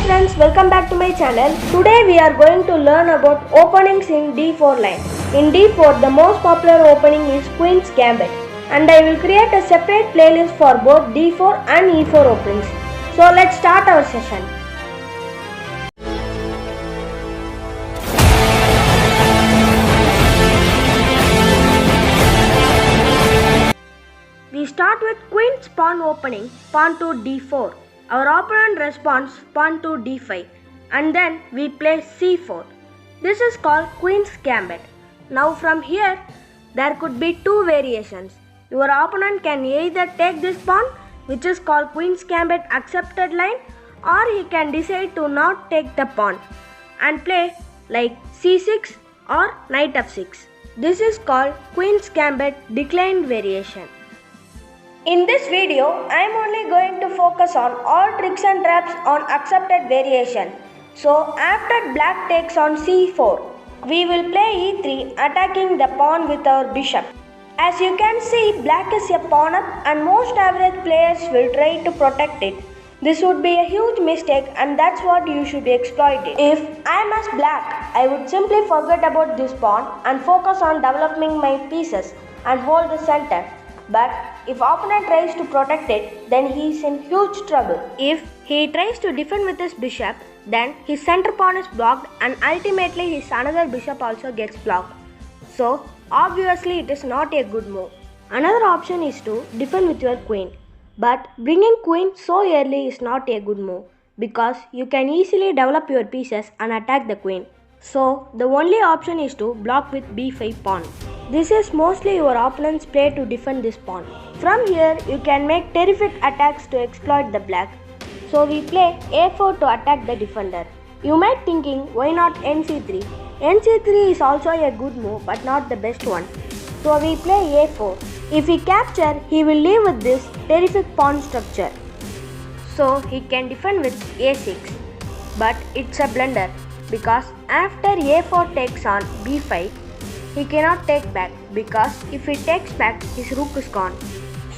friends, welcome back to my channel. Today we are going to learn about openings in d4 line. In d4 the most popular opening is Queen's Gambit, and I will create a separate playlist for both d4 and e4 openings. So let's start our session. We start with Queen's pawn opening, pawn to d4. Our opponent responds pawn to d5, and then we play c4. This is called Queen's Gambit. Now from here, there could be two variations. Your opponent can either take this pawn, which is called Queen's Gambit accepted line, or he can decide to not take the pawn and play like c6 or knight f6. This is called Queen's Gambit declined variation. In this video, I am only going to focus on all tricks and traps on accepted variation. So after black takes on c4, we will play e3 attacking the pawn with our bishop. As you can see, black is a pawn up and most average players will try to protect it. This would be a huge mistake, and that's what you should exploit it. If I am as black, I would simply forget about this pawn and focus on developing my pieces and hold the center. But if opponent tries to protect it, then he is in huge trouble. If he tries to defend with his bishop, then his center pawn is blocked and ultimately his another bishop also gets blocked. So obviously it is not a good move. Another option is to defend with your queen. But bringing queen so early is not a good move because you can easily develop your pieces and attack the queen. So the only option is to block with b5 pawn. This is mostly your opponent's play to defend this pawn. From here, you can make terrific attacks to exploit the black. So we play a4 to attack the defender. You might thinking, why not nc3? nc3 is also a good move but not the best one. So we play a4. If he capture, he will leave with this terrific pawn structure. So he can defend with a6. But it's a blunder because after a4 takes on b5, he cannot take back because if he takes back, his rook is gone.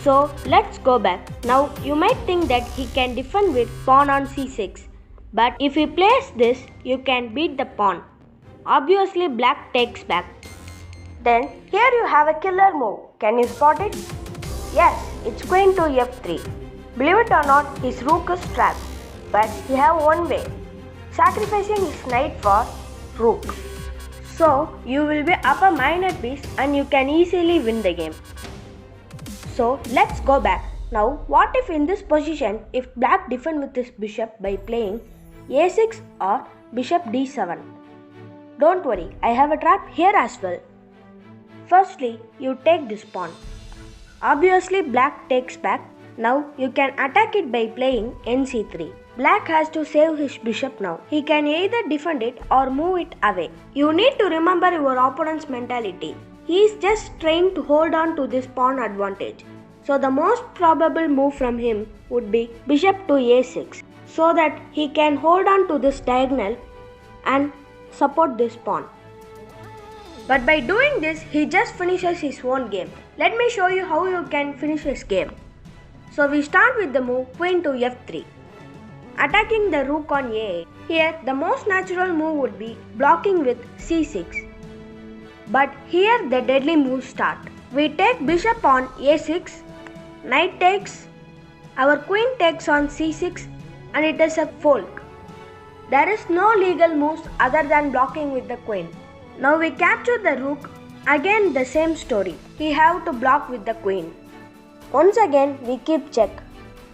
So let's go back. Now you might think that he can defend with pawn on c6. But if he plays this, you can beat the pawn. Obviously black takes back. Then here you have a killer move. Can you spot it? Yes, it's queen to f3. Believe it or not, his rook is trapped. But he have one way. Sacrificing his knight for rook. So you will be up a minor piece and you can easily win the game. So let's go back. Now what if in this position if black defend with his bishop by playing a6 or bishop d7? Don't worry, I have a trap here as well. Firstly, you take this pawn. Obviously black takes back. Now you can attack it by playing nc3. Black has to save his bishop now. He can either defend it or move it away. You need to remember your opponent's mentality. He is just trying to hold on to this pawn advantage. So the most probable move from him would be bishop to a6 so that he can hold on to this diagonal and support this pawn. But by doing this, he just finishes his own game. Let me show you how you can finish his game. So we start with the move queen to f3. Attacking the rook on a8. Here the most natural move would be blocking with c6. But here the deadly moves start. We take bishop on a6, knight takes, our queen takes on c6, and it is a folk. There is no legal moves other than blocking with the queen. Now we capture the rook. Again the same story. We have to block with the queen. Once again we keep check.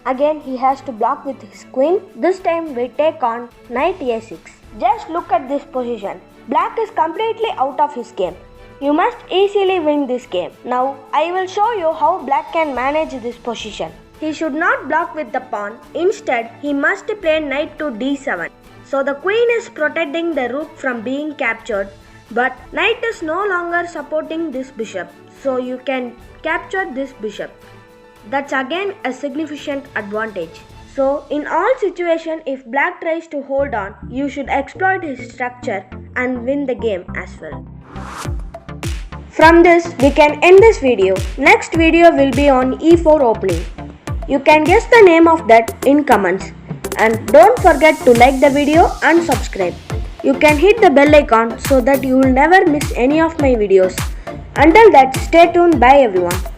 Again he has to block with his queen. This time we take on knight a6. Just look at this position. Black is completely out of his game. You must easily win this game. Now I will show you how black can manage this position. He should not block with the pawn. Instead he must play knight to d7. So the queen is protecting the rook from being captured. But knight is no longer supporting this bishop. So you can capture this bishop. That's again a significant advantage. So in all situations, if black tries to hold on, you should exploit his structure and win the game as well. From this, we can end this video. Next video will be on e4 opening. You can guess the name of that in comments. And don't forget to like the video and subscribe. You can hit the bell icon so that you will never miss any of my videos. Until that, stay tuned. Bye everyone.